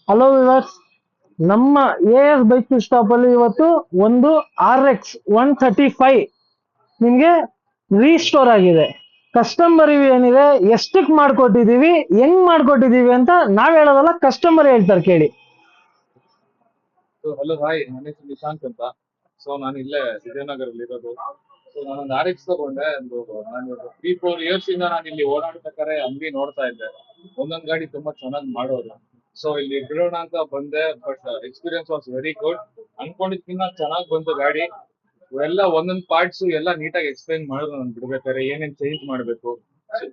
Hello viewers, ನಮ್ಮ AS bike stop ಅಲ್ಲಿ ಇವತ್ತು ಒಂದು RX 135 ನಿಮ್ಗೆ ರೀಸ್ಟೋರ್ ಆಗಿದೆ. ಕಸ್ಟಮರ್ ರಿವ್ಯೂ ಏನಿದೆ, ಎಷ್ಟಕ್ಕೆ ಮಾಡ್ಕೊಟ್ಟಿದೀವಿ, ಹೆಂಗ್ ಮಾಡ್ಕೊಟ್ಟಿದೀವಿ ಅಂತ ನಾವ್ ಹೇಳೋದಲ್ಲ, ಕಸ್ಟಮರ್ ಹೇಳ್ತಾರೆ ಕೇಳಿ. ಹಲೋ ಹಾಯ್, ನನ್ನ ಹೆಸರು ನಿಶಾಂತ್ ಅಂತ. ಸೊ ನಾನು ಇಲ್ಲೇ ವಿಜಯನಗರಲ್ಲಿ ಇರೋದು. ಸೊ ನಾನೊಂದು RX ತಗೊಂಡೆ. ನಾನು 3-4 ಇಯರ್ಸ್ ಇಂದ ನಾನು ಇಲ್ಲಿ ಓಡಾಡ್ಬೇಕಾದ್ರೆ ಅಂಗಡಿ ನೋಡ್ತಾ ಇದ್ದೆ. ಒಂದೊಂದ್ ಗಾಡಿ ತುಂಬಾ ಚೆನ್ನಾಗಿ ಮಾಡೋರು. ಸೊ ಇಲ್ಲಿ ಬಿಡೋಣ ಅಂತ ಬಂದೆ, but experience was very good. ಅನ್ಕೊಂಡಿದ್ಕಿಂತ ಚೆನ್ನಾಗಿ ಬಂತು ಗಾಡಿ. ಎಲ್ಲ ಒಂದೊಂದ್ ಪಾರ್ಟ್ಸ್ ಎಲ್ಲ ನೀಟಾಗಿ ಎಕ್ಸ್ಪ್ಲೈನ್ ಮಾಡಿದ್ರು. ನಾನು ಬಿಡ್ಬೇಕಾದ್ರೆ ಏನೇನ್ ಚೇಂಜ್ ಮಾಡ್ಬೇಕು,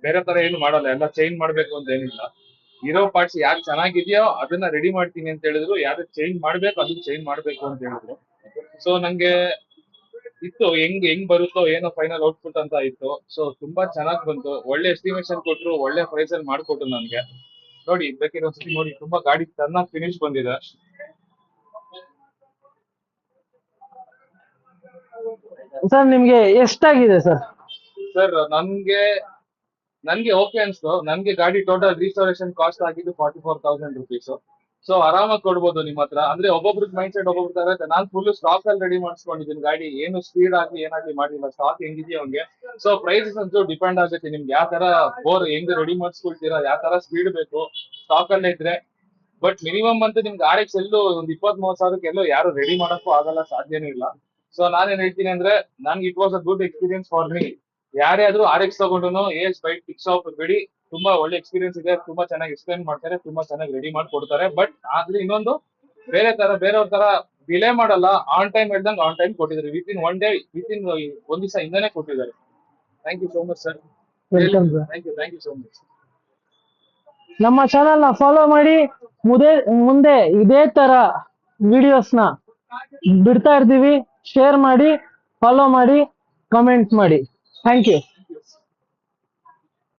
ಬೇರೆ ತರ ಏನು ಮಾಡಲ್ಲ, ಎಲ್ಲ ಚೇಂಜ್ ಮಾಡ್ಬೇಕು ಅಂತ ಏನಿಲ್ಲ. ಇರೋ ಪಾರ್ಟ್ಸ್ ಯಾರು ಚೆನ್ನಾಗಿದೆಯೋ ಅದನ್ನ ರೆಡಿ ಮಾಡ್ತೀನಿ ಅಂತ ಹೇಳಿದ್ರು. ಯಾರು ಚೇಂಜ್ ಮಾಡ್ಬೇಕು ಅದನ್ನ ಚೇಂಜ್ ಮಾಡ್ಬೇಕು ಅಂತ ಹೇಳಿದ್ರು. ಸೊ ನಂಗೆ ಇತ್ತು ಹೆಂಗ್ ಬರುತ್ತೋ ಏನೋ ಫೈನಲ್ ಔಟ್ಪುಟ್ ಅಂತ ಇತ್ತು. ಸೊ ತುಂಬಾ ಚೆನ್ನಾಗಿ ಬಂತು. ಒಳ್ಳೆ ಎಸ್ಟಿಮೇಶನ್ ಕೊಟ್ರು, ಒಳ್ಳೆ ಪ್ರೈಸ್ ಅಲ್ಲಿ ಮಾಡ್ಕೊಟ್ರು ನನ್ಗೆ. ನೋಡಿ, ಬೇಕಿರೋ ಒಂದ್ಸತಿ ನೋಡಿ, ತುಂಬಾ ಗಾಡಿ ಚೆನ್ನಾಗಿ ಫಿನಿಶ್ ಬಂದಿದೆ. ಸರ್ ನಿಮ್ಗೆ ಎಷ್ಟಾಗಿದೆ ಸರ್? ಸರ್ ನನ್ಗೆ ಓಕೆ ಅನ್ಸ್ತು. ನನ್ಗೆ ಗಾಡಿ ಟೋಟಲ್ ರಿಸ್ಟೋರೇಷನ್ ಕಾಸ್ಟ್ ಆಗಿದ್ದು 44,000 ರುಪೀಸ್. ಸೊ ಆರಾಮಾಗಿ ಕೊಡ್ಬೋದು ನಿಮ್ಮ ಹತ್ರ. ಅಂದ್ರೆ ಒಬ್ಬೊಬ್ರಿಗೆ ಮೈಂಡ್ ಸೆಟ್ ಒಬ್ಬೊಬ್ರು ತರ ಇರುತ್ತೆ. ನಾನು ಫುಲ್ ಸ್ಟಾಕ್ ಅಲ್ಲಿ ರೆಡಿ ಮಾಡಿಸ್ಕೊಂಡಿದ್ದೀನಿ ಗಾಡಿ. ಏನು ಸ್ಪೀಡ್ ಆಗ್ಲಿ ಏನಾಗ್ಲಿ ಮಾಡಿಲ್ಲ, ಸ್ಟಾಕ್ ಹೆಂಗಿದೆಯೋ ಹಂಗೆ. ಸೊ ಪ್ರೈಸಸ್ ಅಂತೂ ಡಿಪೆಂಡ್ ಆಗುತ್ತೆ ನಿಮ್ಗೆ ಯಾವ ತರ ಹೆಂಗ್ ರೆಡಿ ಮಾಡಿಸ್ಕೊಳ್ತೀರಾ, ಯಾವ ತರ ಸ್ಪೀಡ್ ಬೇಕು ಸ್ಟಾಕ್ ಅಲ್ಲೇ ಇದ್ರೆ. ಬಟ್ ಮಿನಿಮಮ್ ಅಂತೂ ನಿಮ್ಗೆ RX ಎಲ್ಲೂ ಒಂದು 20-30 ಸಾವಿರಕ್ಕೆ ಎಲ್ಲೋ ಯಾರು ರೆಡಿ ಮಾಡಕ್ಕೂ ಆಗಲ್ಲ, ಸಾಧ್ಯನೇ ಇಲ್ಲ. ಸೊ ನಾನೇನ್ ಹೇಳ್ತೀನಿ ಅಂದ್ರೆ, ನನ್ಗೆ it was a good experience for me. ಯಾರೇ ಆದ್ರೂ RX ತಗೊಂಡು AS ಬೈಕ್ ಪಿಕ್ ಶಾಪ್ ಬಿಡಿ, ತುಂಬಾ ಒಳ್ಳೆ ಎಕ್ಸ್ಪೀರಿಯನ್ಸ್ ಇದೆ. ತುಂಬಾ ಚೆನ್ನಾಗಿ ಎಕ್ಸ್ಪ್ಲೈನ್ ಮಾಡ್ತಾರೆ, ತುಂಬಾ ಚೆನ್ನಾಗಿ ರೆಡಿ ಮಾಡಿ ಕೊಡ್ತಾರೆ. ಬಟ್ ಆದ್ರೆ ಇನ್ನೊಂದು, ಬೇರೆಯವ್ರ ತರ ಡಿಲೇ ಮಾಡಲ್ಲ. ಆನ್ ಟೈಮ್ ಹೇಳ್ದಂಗೆ ಆನ್ ಟೈಮ್ ಕೊಟ್ಟಿದ್ದಾರೆ. ವಿತಿನ್ ಒನ್ ಡೇ, ವಿತಿನ್ ಒಂದ್ ದಿವಸ ಹಿಂದೆನೆ ಕೊಟ್ಟಿದ್ದಾರೆ. Thank you so much sir. Welcome sir. Thank you so much. ನಮ್ಮ ಚಾನಲ್ ನ ಫಾಲೋ ಮಾಡಿ, ಮುಂದೆ ಇದೇ ತರ ವಿಡಿಯೋಸ್ ನ ಬಿಡ್ತಾ ಇರ್ತೀವಿ. ಶೇರ್ ಮಾಡಿ, ಫಾಲೋ ಮಾಡಿ, ಕಮೆಂಟ್ ಮಾಡಿ. Thank you.